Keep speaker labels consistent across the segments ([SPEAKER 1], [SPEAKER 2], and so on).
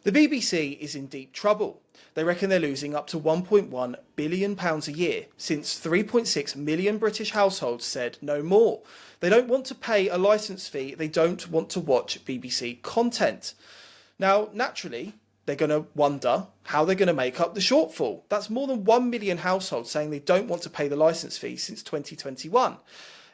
[SPEAKER 1] The BBC is in deep trouble. They reckon they're losing up to £1.1 billion a year, since 3.6 million British households said no more. They don't want to pay a licence fee, they don't want to watch BBC content. Now, naturally, they're going to wonder how they're going to make up the shortfall. That's more than 1 million households saying they don't want to pay the licence fee since 2021.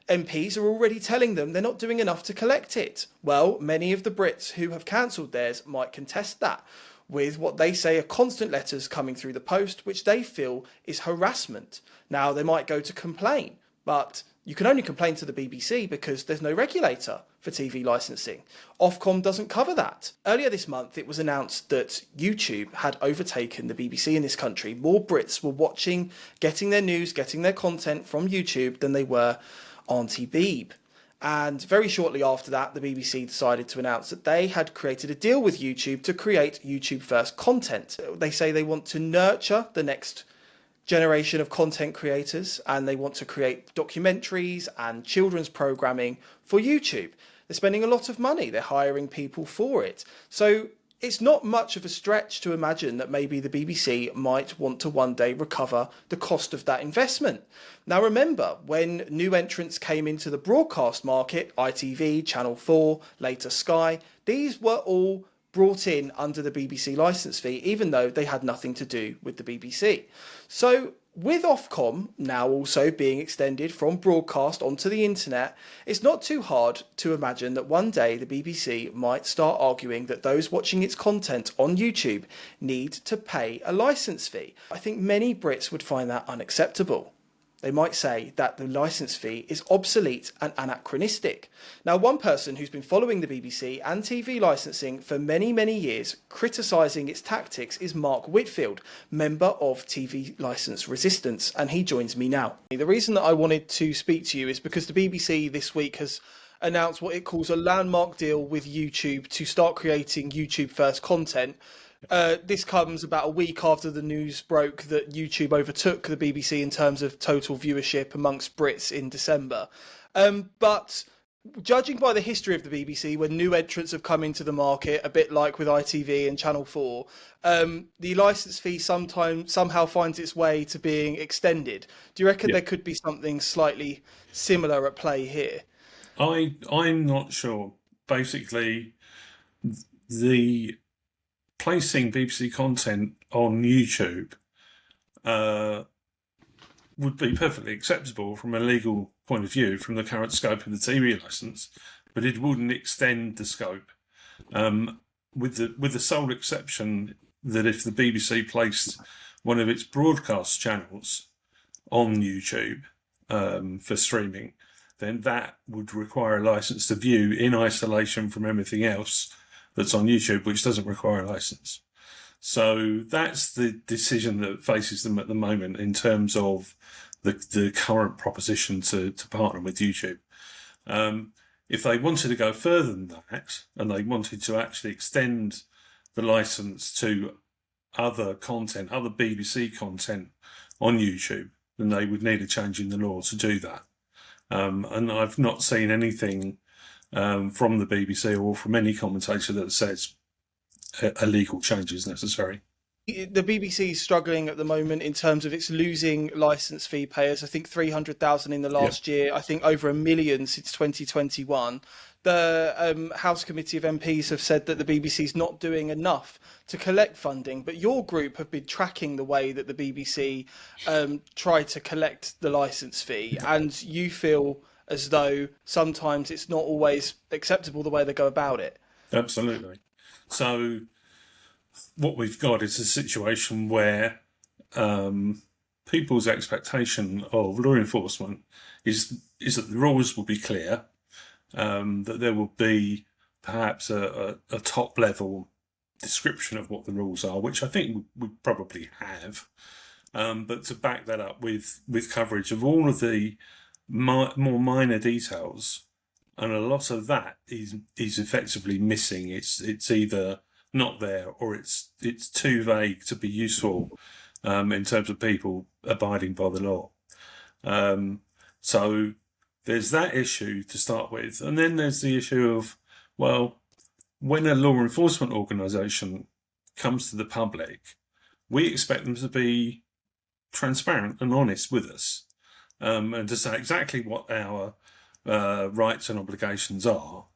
[SPEAKER 1] MPs are already telling them they're not doing enough to collect it. Well, many of the Brits who have cancelled theirs might contest that, with what they say are constant letters coming through the post, which they feel is harassment. Now, they might go to complain, but you can only complain to the BBC because there's no regulator for TV licensing. Ofcom doesn't cover that. Earlier this month, it was announced that YouTube had overtaken the BBC in this country. More Brits were watching, getting their news, getting their content from YouTube than they were Auntie Beeb. And very shortly after that, the BBC decided to announce that they had created a deal with YouTube to create YouTube first content. They say they want to nurture the next generation of content creators, and they want to create documentaries and children's programming for YouTube. They're spending a lot of money. They're hiring people for it. So it's not much of a stretch to imagine that maybe the BBC might want to one day recover the cost of that investment. Now remember, when new entrants came into the broadcast market, ITV, Channel 4, later Sky, these were all brought in under the BBC licence fee, even though they had nothing to do with the BBC. So with Ofcom now also being extended from broadcast onto the internet, it's not too hard to imagine that one day the BBC might start arguing that those watching its content on YouTube need to pay a licence fee. I think many Brits would find that unacceptable. They might say that the licence fee is obsolete and anachronistic. Now, one person who's been following the BBC and TV licensing for many, many years, criticising its tactics, is Mark Whitfield, member of TV Licence Resistance, and he joins me now. The reason that I wanted to speak to you is because the BBC this week has announced what it calls a landmark deal with YouTube to start creating YouTube first content. This comes about a week after the news broke that YouTube overtook the BBC in terms of total viewership amongst Brits in December. But judging by the history of the BBC, when new entrants have come into the market, a bit like with ITV and Channel 4, the licence fee somehow finds its way to being extended. Do you reckon there could be something slightly similar at play here?
[SPEAKER 2] I'm not sure. Basically, the placing BBC content on YouTube would be perfectly acceptable from a legal point of view, from the current scope of the TV licence, but it wouldn't extend the scope, with the sole exception that if the BBC placed one of its broadcast channels on YouTube for streaming, then that would require a licence to view in isolation from everything else that's on YouTube, which doesn't require a license. So that's the decision that faces them at the moment in terms of the current proposition to partner with YouTube. If they wanted to go further than that, and they wanted to actually extend the license to other content, other BBC content on YouTube, then they would need a change in the law to do that. And I've not seen anything from the BBC or from any commentator that says a legal change is necessary.
[SPEAKER 1] The BBC is struggling at the moment in terms of its losing licence fee payers. I think 300,000 in the last year. I think over 1 million since 2021. The House Committee of MPs have said that the BBC is not doing enough to collect funding, but your group have been tracking the way that the BBC try to collect the licence fee, and you feel as though sometimes it's not always acceptable the way they go about it.
[SPEAKER 2] Absolutely. So what we've got is a situation where people's expectation of law enforcement is that the rules will be clear, that there will be perhaps a top level description of what the rules are, which I think we probably have, but to back that up with coverage of all of the more minor details, and a lot of that is effectively missing. It's either not there or it's too vague to be useful in terms of people abiding by the law. So there's that issue to start with, and then there's the issue of, well, when a law enforcement organisation comes to the public, we expect them to be transparent and honest with us, and to say exactly what our rights and obligations are,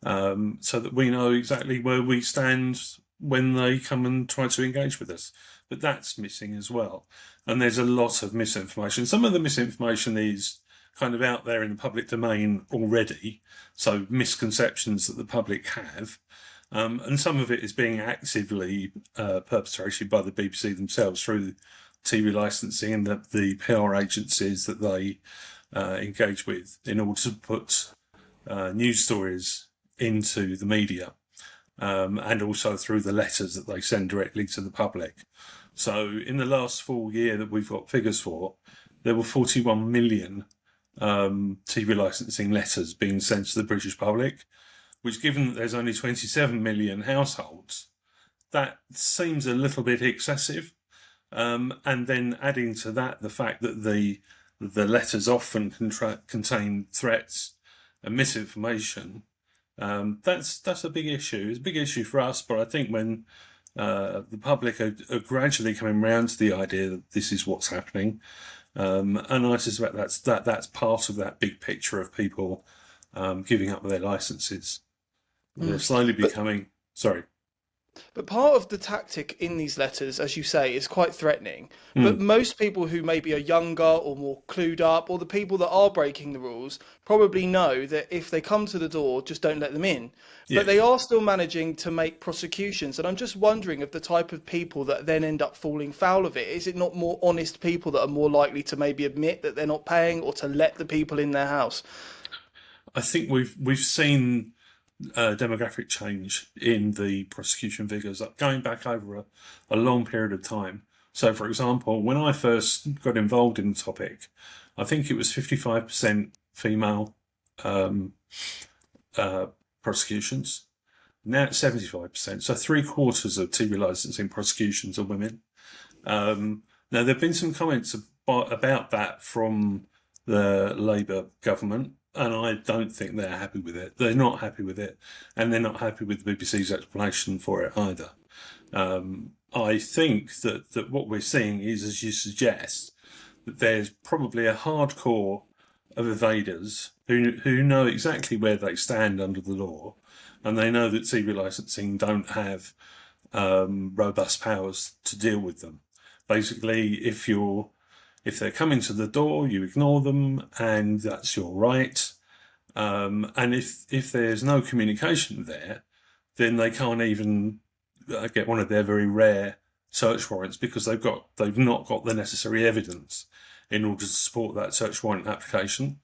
[SPEAKER 2] so that we know exactly where we stand when they come and try to engage with us. But that's missing as well. And there's a lot of misinformation. Some of the misinformation is kind of out there in the public domain already, so misconceptions that the public have. And some of it is being actively perpetrated by the BBC themselves through TV licensing and the PR agencies that they engage with in order to put news stories into the media, and also through the letters that they send directly to the public. So in the last full year that we've got figures for, there were 41 million TV licensing letters being sent to the British public, which, given that there's only 27 million households, that seems a little bit excessive. And then adding to that the fact that the letters often contain threats and misinformation, that's a big issue. It's a big issue for us, but I think when the public are gradually coming round to the idea that this is what's happening, and I suspect that's part of that big picture of people giving up their licenses. They're slowly becoming... Sorry.
[SPEAKER 1] But part of the tactic in these letters, as you say, is quite threatening. But most people who maybe are younger or more clued up, or the people that are breaking the rules, probably know that if they come to the door, just don't let them in.
[SPEAKER 2] Yeah.
[SPEAKER 1] But they are still managing to make prosecutions. And I'm just wondering of the type of people that then end up falling foul of it. Is it not more honest people that are more likely to maybe admit that they're not paying, or to let the people in their house?
[SPEAKER 2] I think we've seen demographic change in the prosecution figures going back over a long period of time. So, for example, when I first got involved in the topic, I think it was 55% female prosecutions. Now it's 75%. So 3/4 of TV licensing prosecutions are women. Now, there have been some comments about that from the Labour government, and I don't think they're happy with it. They're not happy with it, and they're not happy with the BBC's explanation for it either. I think that what we're seeing is, as you suggest, that there's probably a hardcore of evaders who know exactly where they stand under the law, and they know that TV licensing don't have robust powers to deal with them. Basically, if they're coming to the door, you ignore them, and that's your right. And if there's no communication there, then they can't even get one of their very rare search warrants, because they've not got the necessary evidence in order to support that search warrant application.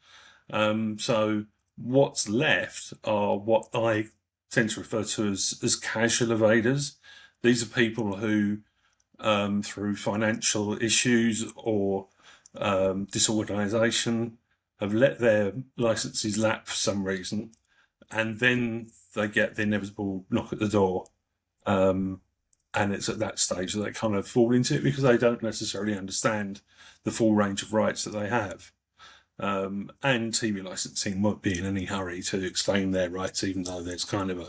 [SPEAKER 2] So what's left are what I tend to refer to as casual evaders. These are people who, through financial issues or disorganisation, have let their licenses lapse for some reason, and then they get the inevitable knock at the door. And it's at that stage that they kind of fall into it, because they don't necessarily understand the full range of rights that they have. And TV licensing won't be in any hurry to explain their rights, even though there's kind of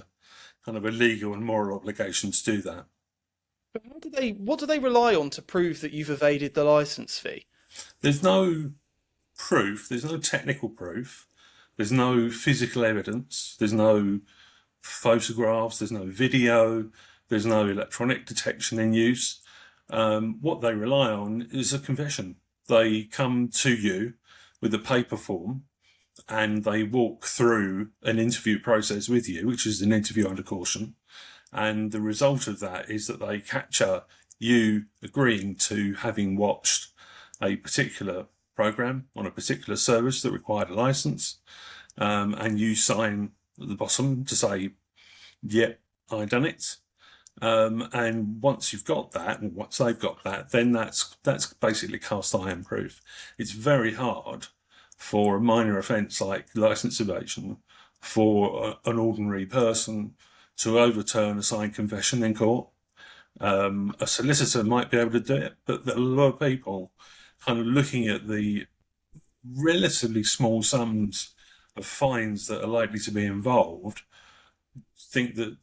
[SPEAKER 2] a legal and moral obligation to do that.
[SPEAKER 1] But what do they rely on to prove that you've evaded the licence fee?
[SPEAKER 2] There's no proof. There's no technical proof. There's no physical evidence. There's no photographs. There's no video. There's no electronic detection in use. What they rely on is a confession. They come to you with a paper form, and they walk through an interview process with you, which is an interview under caution. And the result of that is that they capture you agreeing to having watched a particular program on a particular service that required a license, and you sign at the bottom to say, yep, I done it. And once you've got that, and once they've got that, then that's basically cast iron proof. It's very hard for a minor offence like licence evasion for an ordinary person to overturn a signed confession in court. A solicitor might be able to do it, but a lot of people, kind of looking at the relatively small sums of fines that are likely to be involved, think that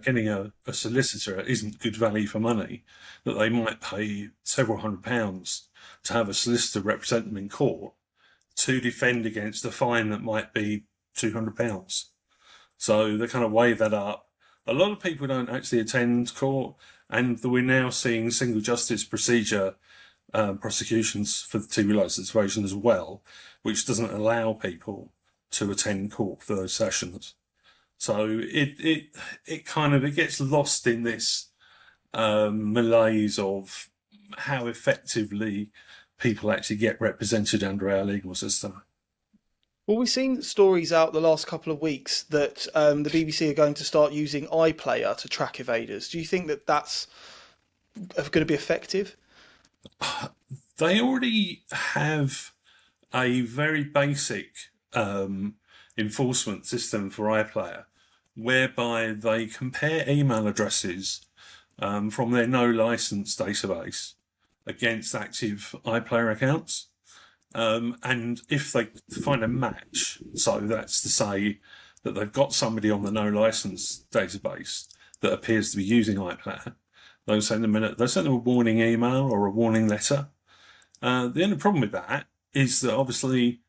[SPEAKER 2] getting a solicitor isn't good value for money, that they might pay several £100s to have a solicitor represent them in court to defend against a fine that might be £200. So they kind of weigh that up. A lot of people don't actually attend court, and we're now seeing single justice procedure prosecutions for the TV licence version as well, which doesn't allow people to attend court for those sessions. So it kind of gets lost in this malaise of how effectively people actually get represented under our legal system.
[SPEAKER 1] Well, we've seen stories out the last couple of weeks that the BBC are going to start using iPlayer to track evaders. Do you think that that's going to be effective?
[SPEAKER 2] They already have a very basic enforcement system for iPlayer, whereby they compare email addresses from their no license database against active iPlayer accounts. And if they find a match, so that's to say that they've got somebody on the no license database that appears to be using iPlayer, they'll send them a warning email or a warning letter. The only problem with that is that obviously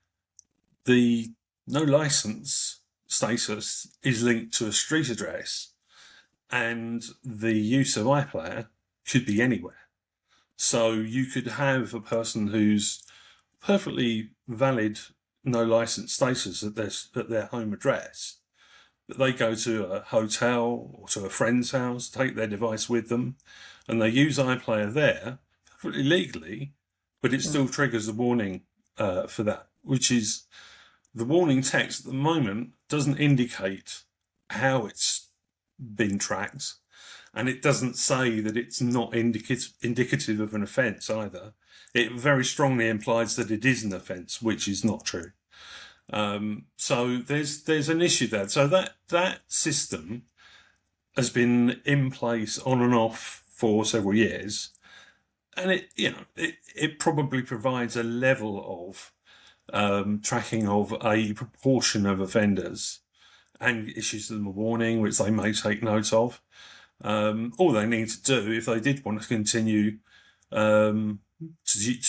[SPEAKER 2] the no license status is linked to a street address, and the use of iPlayer could be anywhere. So you could have a person who's perfectly valid no license status at their home address, but they go to a hotel or to a friend's house, take their device with them, and they use iPlayer there perfectly legally, but it still triggers a warning for that, which is the warning text at the moment doesn't indicate how it's been tracked, and it doesn't say that it's not indicative of an offence either. It very strongly implies that it is an offence, which is not true. So there's an issue there. So that system has been in place on and off for several years, and it probably provides a level of tracking of a proportion of offenders and issues them a warning, which they may take note of. All they need to do, if they did want to continue to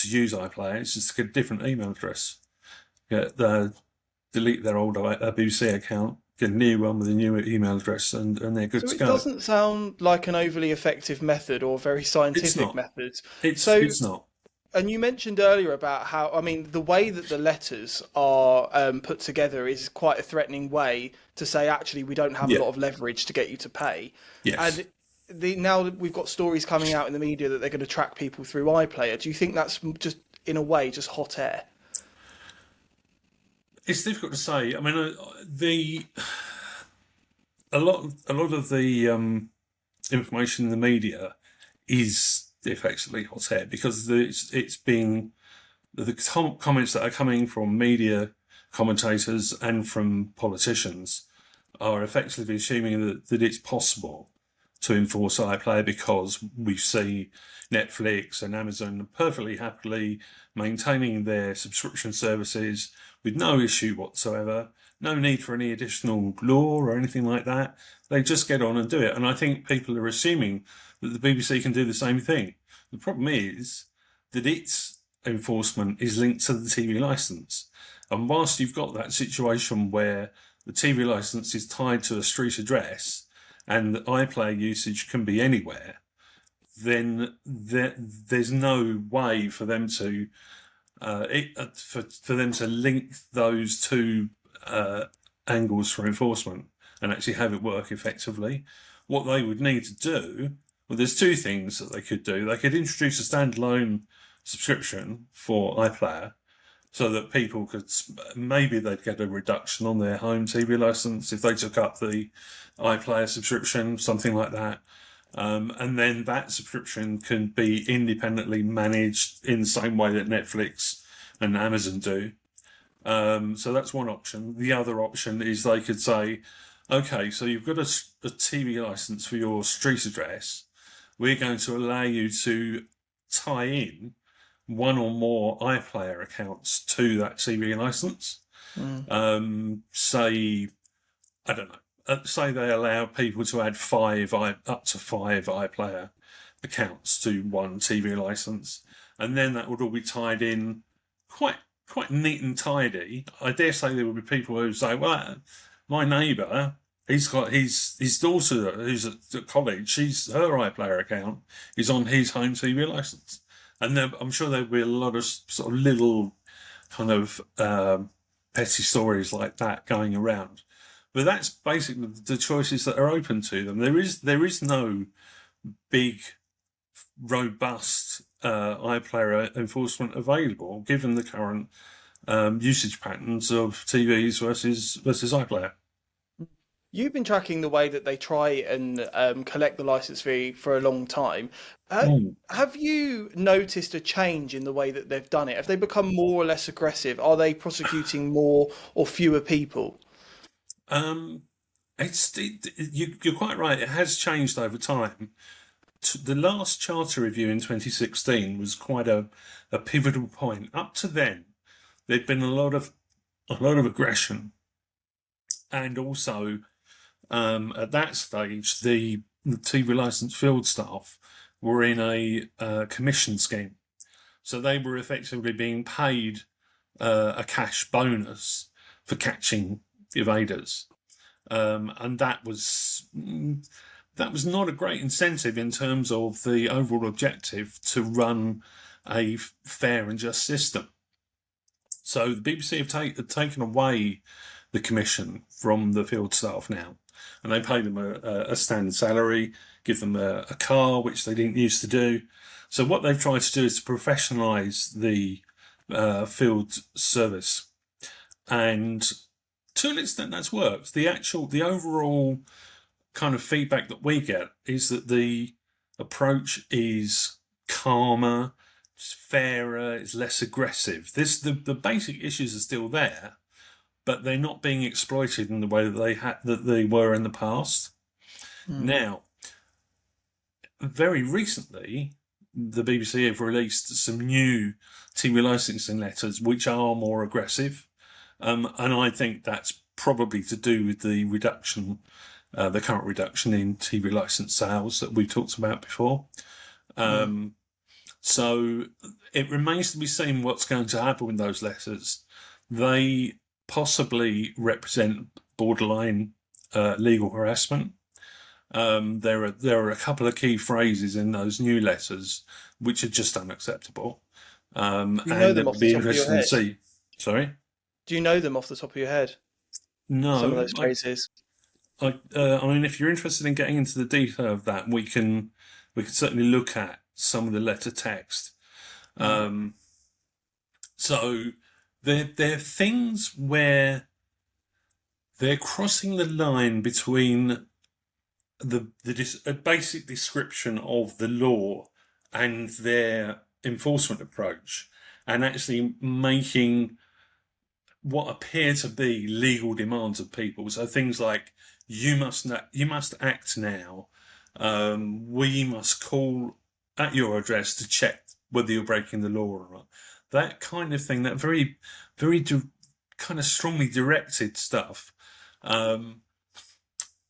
[SPEAKER 2] use iPlayer, is just get a different email address, delete their old BBC account, get a new one with a new email address, and they're good to go.
[SPEAKER 1] So it doesn't sound like an overly effective method or very scientific method.
[SPEAKER 2] It's not.
[SPEAKER 1] And you mentioned earlier about how, I mean, the way that the letters are put together is quite a threatening way to say, actually, we don't have a lot of leverage to get you to pay.
[SPEAKER 2] Yes.
[SPEAKER 1] And now that we've got stories coming out in the media that they're going to track people through iPlayer, do you think that's just, in a way, just hot air?
[SPEAKER 2] It's difficult to say. I mean, a lot of the information in the media is effectively hot air because it's being the comments that are coming from media commentators and from politicians are effectively assuming that it's possible to enforce iPlayer because we see Netflix and Amazon perfectly happily maintaining their subscription services with no issue whatsoever, no need for any additional law or anything like that. They just get on and do it. And I think people are assuming that the BBC can do the same thing. The problem is that its enforcement is linked to the TV licence. And whilst you've got that situation where the TV licence is tied to a street address and the iPlayer usage can be anywhere, then there's no way for them to for them to link those two angles for enforcement and actually have it work effectively. What they would need to do, well, there's two things that they could do. They could introduce a standalone subscription for iPlayer so that people could, maybe they'd get a reduction on their home TV license if they took up the iPlayer subscription, something like that. And then that subscription can be independently managed in the same way that Netflix and Amazon do. So that's one option. The other option is they could say, okay, so you've got a TV license for your street address. We're going to allow you to tie in one or more iPlayer accounts to that TV license. Say, I don't know, say they allow people to add up to five iPlayer accounts to one TV license, and then that would all be tied in quite neat and tidy. I dare say there would be people who say, well, my neighbour, he's got his daughter who's at college, her iPlayer account is on his home TV license. And I'm sure there'll be a lot of sort of little kind of petty stories like that going around. But that's basically the choices that are open to them. There is no big, robust iPlayer enforcement available, given the current usage patterns of TVs versus iPlayer.
[SPEAKER 1] You've been tracking the way that they try and collect the license fee for a long time. Have you noticed a change in the way that they've done it? Have they become more or less aggressive? Are they prosecuting more or fewer people?
[SPEAKER 2] You're quite right. It has changed over time. The last charter review in 2016 was quite a pivotal point. Up to then, there'd been a lot of aggression, and also at that stage, the TV license field staff were in a commission scheme, so they were effectively being paid a cash bonus for catching evaders, and that was not a great incentive in terms of the overall objective to run a fair and just system. So the BBC have taken away the commission from the field staff now, and they pay them a standard salary, give them a car, which they didn't used to do. So what they've tried to do is to professionalise the field service, and to an extent that's worked. The overall kind of feedback that we get is that the approach is calmer, it's fairer, it's less aggressive. The basic issues are still there, but they're not being exploited in the way that they were in the past. Now, very recently, the BBC have released some new TV licensing letters which are more aggressive, and I think that's probably to do with the reduction, the current reduction in TV license sales that we talked about before. So it remains to be seen what's going to happen with those letters. They possibly represent borderline legal harassment. There are a couple of key phrases in those new letters which are just unacceptable. And it would be interesting to see. Sorry?
[SPEAKER 1] Do you know them off the top of your head?
[SPEAKER 2] No.
[SPEAKER 1] Some of those phrases.
[SPEAKER 2] I mean, if you're interested in getting into the detail of that, we can certainly look at some of the letter text. So they're things where they're crossing the line between a basic description of the law and their enforcement approach, and actually making what appear to be legal demands of people. So things like, you must act now. We must call at your address to check whether you're breaking the law or not. That kind of thing, that very, very kind of strongly directed stuff,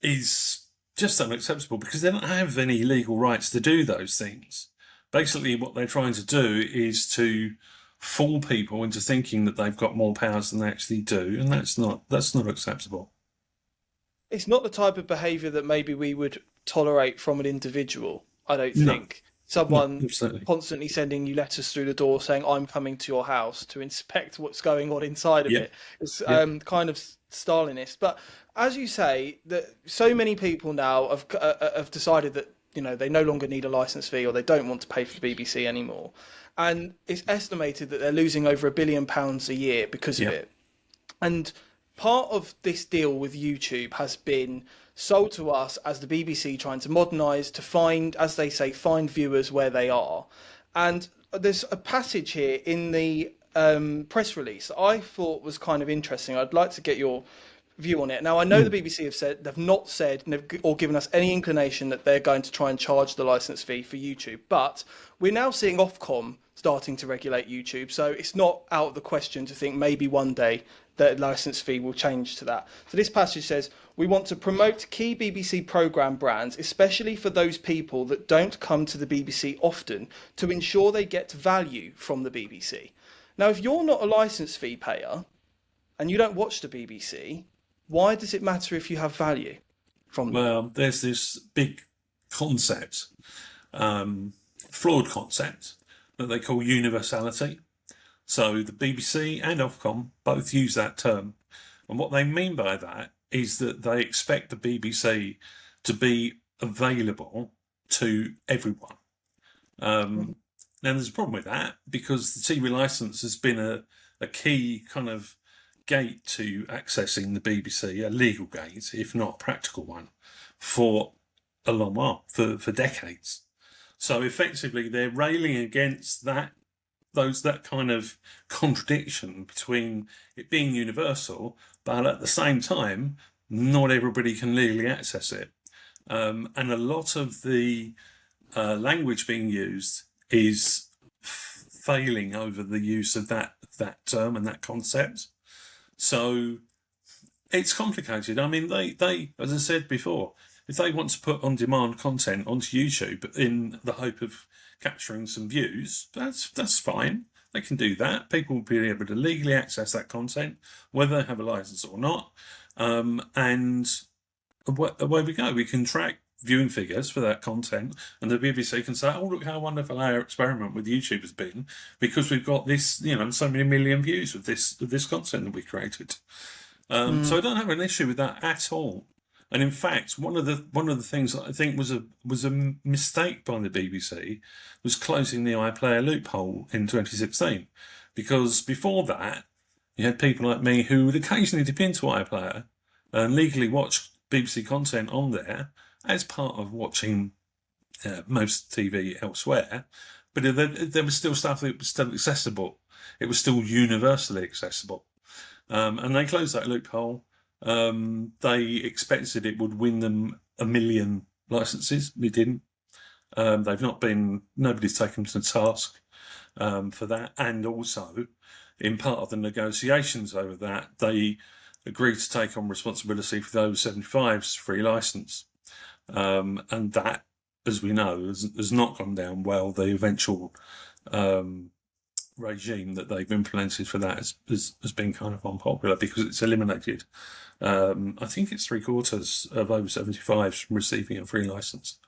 [SPEAKER 2] is just unacceptable because they don't have any legal rights to do those things. Basically, what they're trying to do is to fool people into thinking that they've got more powers than they actually do, and that's not acceptable.
[SPEAKER 1] It's not the type of behaviour that maybe we would tolerate from an individual, I don't think. Someone constantly sending you letters through the door saying, I'm coming to your house to inspect what's going on inside of it. It's kind of Stalinist. But as you say, that so many people now have decided that, you know, they no longer need a licence fee or they don't want to pay for the BBC anymore. And it's estimated that they're losing over £1 billion a year because of it. And part of this deal with YouTube has been sold to us as the BBC trying to modernise, to find, as they say, find viewers where they are. And there's a passage here in the press release that I thought was kind of interesting. I'd like to get your view on it. Now, I know the BBC they've not said or given us any inclination that they're going to try and charge the licence fee for YouTube, but we're now seeing Ofcom starting to regulate YouTube. So it's not out of the question to think maybe one day the license fee will change to that. So this passage says, we want to promote key BBC programme brands, especially for those people that don't come to the BBC often, to ensure they get value from the BBC. Now, if you're not a licence fee payer and you don't watch the BBC, why does it matter if you have value from them?
[SPEAKER 2] Well, there's this big concept, flawed concept, that they call universality. So the BBC and Ofcom both use that term. And what they mean by that is that they expect the BBC to be available to everyone. Now, there's a problem with that because the TV licence has been a key kind of gate to accessing the BBC, a legal gate, if not a practical one, for a long while, for decades. So effectively, they're railing against that kind of contradiction between it being universal, but at the same time, not everybody can legally access it. And a lot of the language being used is failing over the use of that term and that concept. So it's complicated. I mean, they, as I said before, if they want to put on-demand content onto YouTube in the hope of capturing some views, that's fine. They can do that. People will be able to legally access that content, whether they have a license or not. And away we go. We can track viewing figures for that content, and the BBC can say, "Oh, look how wonderful our experiment with YouTube has been, because we've got this, so many million views of this content that we created." So I don't have an issue with that at all. And in fact, one of the things that I think was a mistake by the BBC was closing the iPlayer loophole in 2016, because before that you had people like me who would occasionally dip into iPlayer and legally watch BBC content on there as part of watching most TV elsewhere, but there was still stuff that was still accessible. It was still universally accessible, and they closed that loophole. They expected it would win them 1 million licenses. It didn't. Nobody's taken to task for that. And also, in part of the negotiations over that, they agreed to take on responsibility for the over 75's free license. And that, as we know, has not gone down well. The eventual regime that they've implemented for that has been kind of unpopular because it's eliminated. I think it's 3/4 of over 75s from receiving a free license.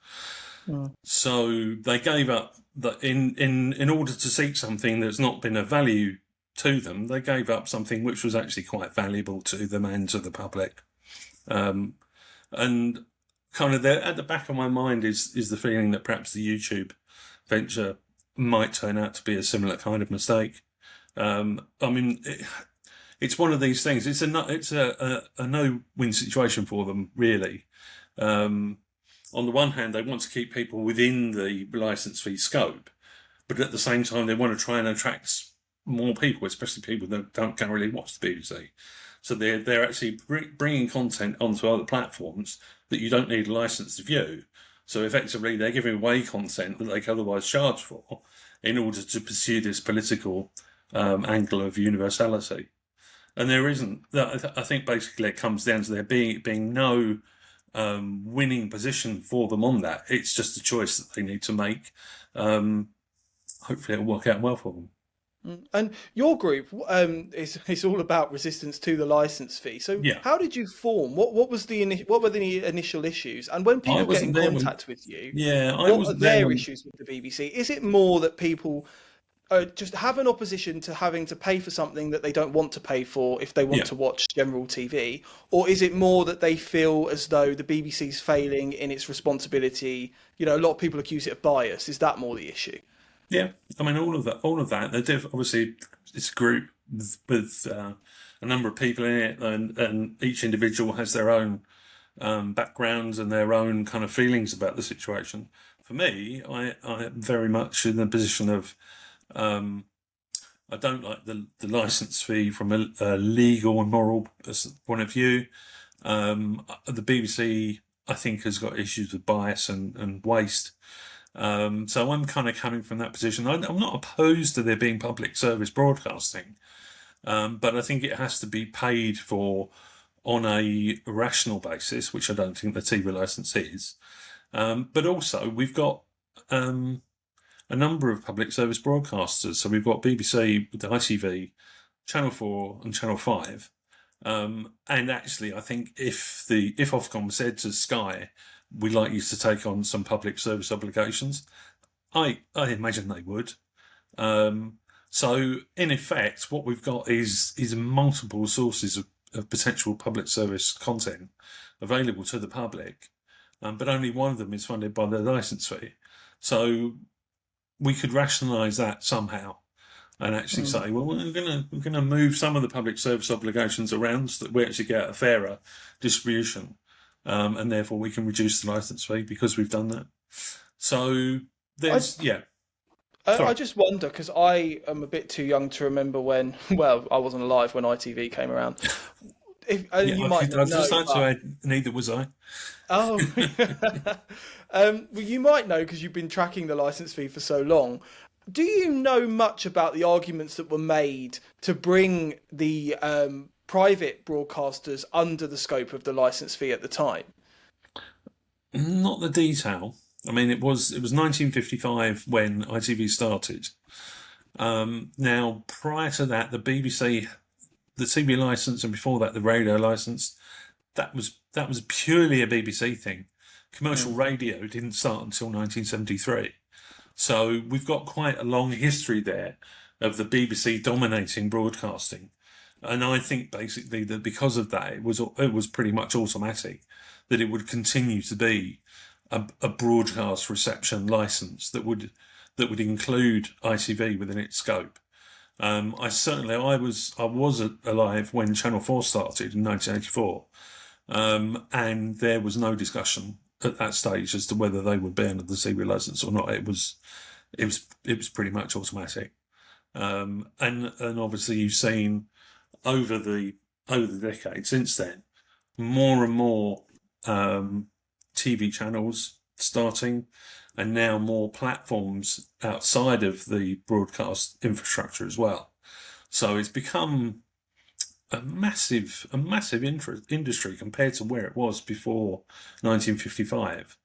[SPEAKER 2] So they gave up that in order to seek something that's not been of value to them. They gave up something which was actually quite valuable to them and to the public. And kind of at the back of my mind is the feeling that perhaps the YouTube venture might turn out to be a similar kind of mistake. I mean, it's one of these things. It's a no-win situation for them, really. On the one hand, they want to keep people within the license fee scope, but at the same time, they want to try and attract more people, especially people that don't currently watch the BBC. So they're actually bringing content onto other platforms that you don't need a license to view. So effectively, they're giving away content that they could otherwise charge for in order to pursue this political angle of universality. And there isn't. I think basically it comes down to there being no winning position for them on that. It's just a choice that they need to make. Hopefully it'll work out well for them.
[SPEAKER 1] And your group is all about resistance to the license fee. So how did you form? What were the initial issues? And when people get in contact with you, what are their issues with the BBC? Is it more that people just have an opposition to having to pay for something that they don't want to pay for if they want to watch general TV? Or is it more that they feel as though the BBC's failing in its responsibility? A lot of people accuse it of bias. Is that more the issue?
[SPEAKER 2] Yeah, I mean, all of that. Obviously, it's a group with a number of people in it, and each individual has their own backgrounds and their own kind of feelings about the situation. For me, I am very much in the position of I don't like the license fee from a legal and moral point of view. The BBC, I think, has got issues with bias and waste. So I'm kind of coming from that position. I'm not opposed to there being public service broadcasting, but I think it has to be paid for on a rational basis, which I don't think the TV licence is. But also, we've got a number of public service broadcasters. So we've got BBC, the ITV, Channel 4 and Channel 5. And actually, I think if Ofcom said to Sky, we'd like you to take on some public service obligations, I imagine they would. So in effect, what we've got is multiple sources of potential public service content available to the public, but only one of them is funded by the licence fee. So we could rationalise that somehow and actually say, well, we're going to move some of the public service obligations around so that we actually get a fairer distribution, and therefore we can reduce the licence fee because we've done that. So there's,
[SPEAKER 1] I just wonder, because I am a bit too young to remember when, well, I wasn't alive when ITV came around. You might not know.
[SPEAKER 2] Neither was I.
[SPEAKER 1] Oh, well, you might know because you've been tracking the licence fee for so long. Do you know much about the arguments that were made to bring the private broadcasters under the scope of the licence fee at the time?
[SPEAKER 2] Not the detail. I mean, it was 1955 when ITV started. Now, prior to that, the BBC, the TV licence, and before that, the radio licence, that was purely a BBC thing. Commercial radio didn't start until 1973. So we've got quite a long history there of the BBC dominating broadcasting. And I think basically that because of that, it was pretty much automatic that it would continue to be a broadcast reception licence that would include ITV within its scope. I was alive when Channel 4 started in 1984, and there was no discussion at that stage as to whether they would be under the TV licence or not. It was pretty much automatic, and obviously you've seen over the decade since then more and more TV channels starting, and now more platforms outside of the broadcast infrastructure as well. So it's become a massive industry compared to where it was before 1955.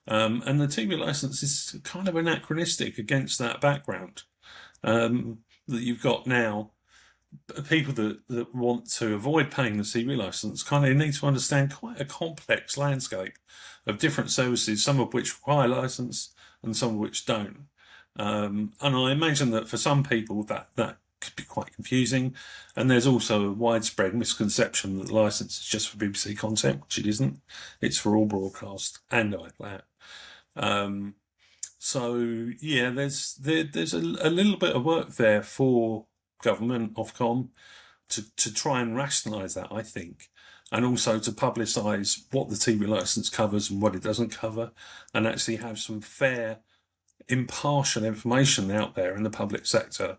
[SPEAKER 2] And the TV licence is kind of anachronistic against that background. That you've got now, people that want to avoid paying the TV licence kind of need to understand quite a complex landscape of different services, some of which require licence and some of which don't. And I imagine that for some people that could be quite confusing. And there's also a widespread misconception that the licence is just for BBC content, which it isn't. It's for all broadcast and iPlayer. So yeah, there's a little bit of work there for government, Ofcom, to try and rationalise that, I think, and also to publicise what the TV licence covers and what it doesn't cover, and actually have some fair, impartial information out there in the public sector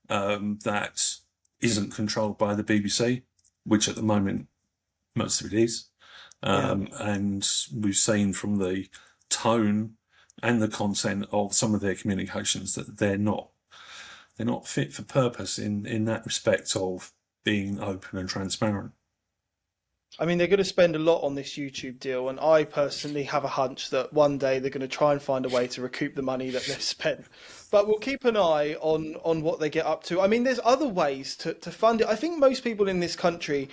[SPEAKER 2] that isn't controlled by the BBC, which at the moment most of it is. And we've seen from the tone and the content of some of their communications that they're not fit for purpose in that respect of being open and transparent.
[SPEAKER 1] I mean, they're going to spend a lot on this YouTube deal, and I personally have a hunch that one day they're going to try and find a way to recoup the money that they've spent. But we'll keep an eye on what they get up to. I mean, there's other ways to fund it. I think most people in this country,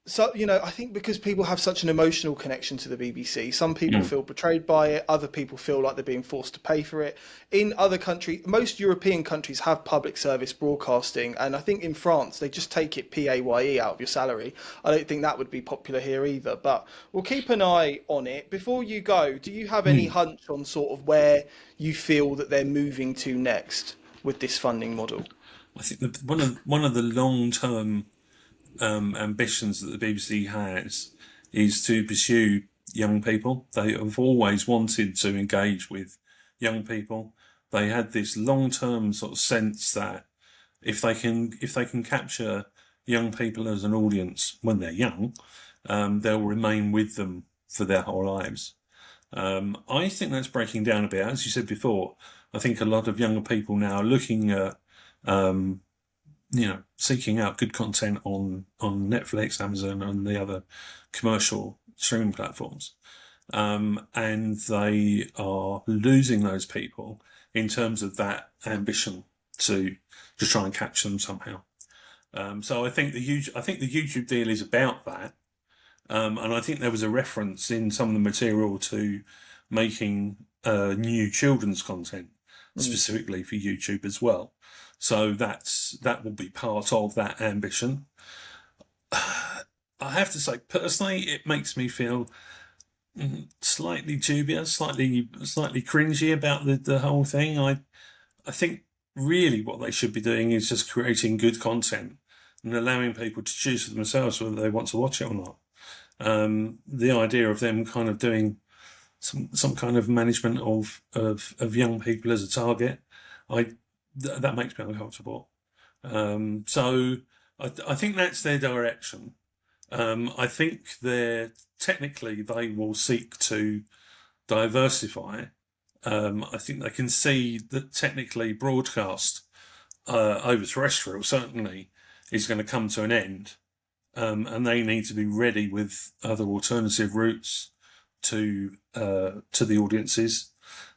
[SPEAKER 1] so, I think because people have such an emotional connection to the BBC, some people feel betrayed by it, other people feel like they're being forced to pay for it. In other countries, most European countries have public service broadcasting, and I think in France, they just take it PAYE out of your salary. I don't think that would be popular here either, but we'll keep an eye on it. Before you go, do you have any hunch on sort of where you feel that they're moving to next with this funding model?
[SPEAKER 2] I think that one of the long-term ambitions that the BBC has is to pursue young people. They have always wanted to engage with young people. They had this long-term sort of sense that if they can capture young people as an audience when they're young, they'll remain with them for their whole lives. I think that's breaking down a bit. As you said before, I think a lot of younger people now are looking at, seeking out good content on Netflix, Amazon, and the other commercial streaming platforms. And they are losing those people in terms of that ambition to try and catch them somehow. So I think the YouTube deal is about that. And I think there was a reference in some of the material to making new children's content specifically for YouTube as well. So that will be part of that ambition. I have to say, personally, it makes me feel slightly dubious, slightly cringy about the whole thing. I think really what they should be doing is just creating good content and allowing people to choose for themselves whether they want to watch it or not. The idea of them kind of doing some kind of management of young people as a target, that makes me uncomfortable. So I think that's their direction. I think technically they will seek to diversify. I think they can see that technically broadcast over terrestrial certainly is going to come to an end. And they need to be ready with other alternative routes to the audiences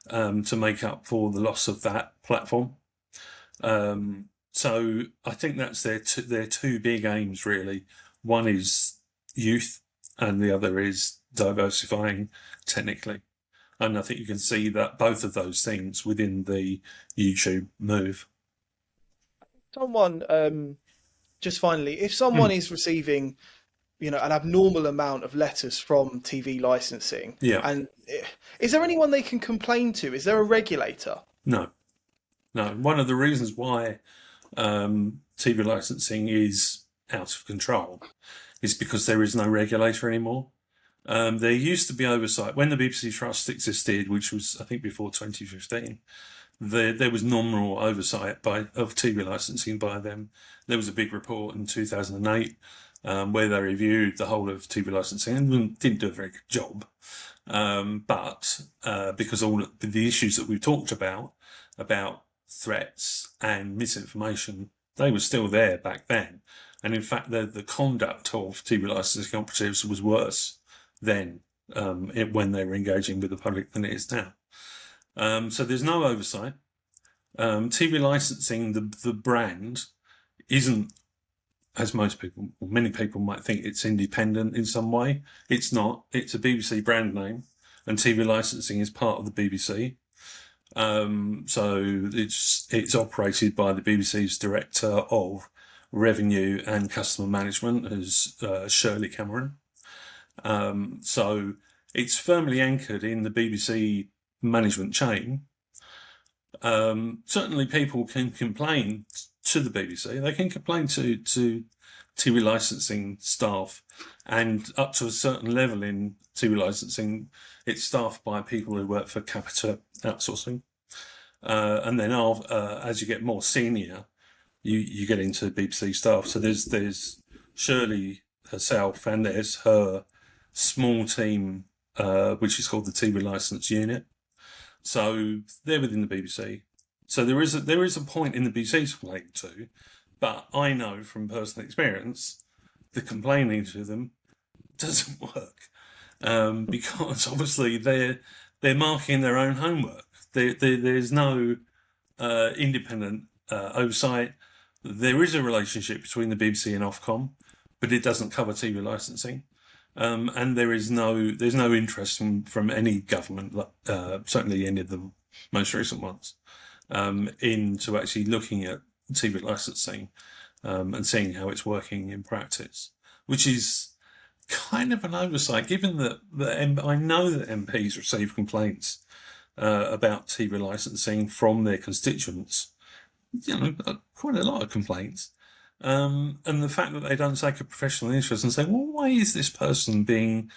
[SPEAKER 2] to make up for the loss of that platform. So I think that's their two big aims really. One is youth, and the other is diversifying technically. And I think you can see that both of those things within the YouTube move.
[SPEAKER 1] Someone, just finally, if someone is receiving, an abnormal amount of letters from TV licensing, and is there anyone they can complain to? Is there a regulator?
[SPEAKER 2] No. One of the reasons why TV licensing is out of control is because there is no regulator anymore. There used to be oversight when the BBC Trust existed, which was, I think, before 2015. There was nominal oversight of TV licensing by them. There was a big report in 2008 where they reviewed the whole of TV licensing and didn't do a very good job. But because all of the issues that we've talked about threats and misinformation, they were still there back then. And in fact, the conduct of TV licensing operatives was worse then when they were engaging with the public than it is now. So there's no oversight. TV licensing, the brand, isn't, as many people might think, it's independent in some way. It's not. It's a BBC brand name, and TV licensing is part of the BBC. So it's operated by the BBC's Director of Revenue and Customer Management, who's Shirley Cameron. So it's firmly anchored in the BBC management chain. Certainly people can complain to the BBC. They can complain to TV licensing staff, and up to a certain level in TV licensing, it's staffed by people who work for Capita Outsourcing. And then as you get more senior, you get into BBC staff. So there's Shirley herself, and there's her small team, which is called the TV License Unit. So they're within the BBC. So there is a point in the BBC's complaining to, but I know from personal experience, the complaining to them doesn't work because obviously they're marking their own homework. There's no independent oversight. There is a relationship between the BBC and Ofcom, but it doesn't cover TV licensing. And there's no interest from any government, certainly any of the most recent ones, into actually looking at TV licensing and seeing how it's working in practice, which is kind of an oversight, given that I know that MPs receive complaints about TV licensing from their constituents, quite a lot of complaints. And the fact that they don't take a professional interest and say, well, why is this person being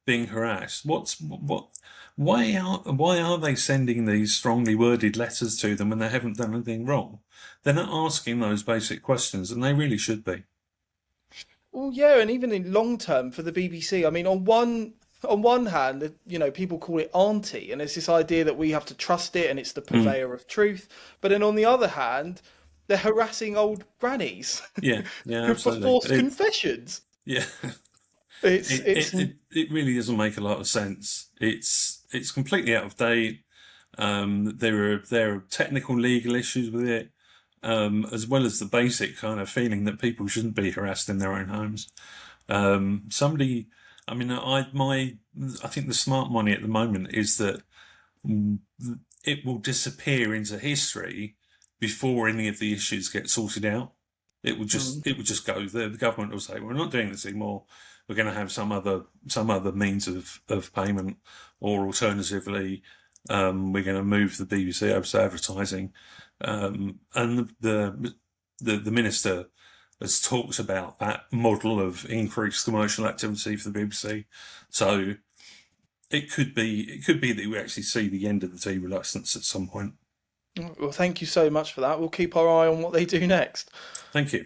[SPEAKER 2] harassed? Why are they sending these strongly worded letters to them when they haven't done anything wrong? They're not asking those basic questions, and they really should be.
[SPEAKER 1] Well, yeah, and even in long term for the BBC, I mean, on one on one hand, people call it auntie, and it's this idea that we have to trust it and it's the purveyor of truth. But then on the other hand, they're harassing old grannies
[SPEAKER 2] Yeah,
[SPEAKER 1] for
[SPEAKER 2] absolutely.
[SPEAKER 1] forced confessions.
[SPEAKER 2] Yeah,
[SPEAKER 1] It's
[SPEAKER 2] it really doesn't make a lot of sense. It's completely out of date. There are technical legal issues with it, as well as the basic kind of feeling that people shouldn't be harassed in their own homes. Somebody, I mean, I think the smart money at the moment is that it will disappear into history before any of the issues get sorted out. It would just go. The government will say, "We're not doing this anymore. We're going to have some other means of payment, or alternatively, we're going to move the BBC over to advertising." And the minister has talked about that model of increased commercial activity for the BBC. So it could be that we actually see the end of the TV licence at some point.
[SPEAKER 1] Well, thank you so much for that. We'll keep our eye on what they do next.
[SPEAKER 2] Thank you.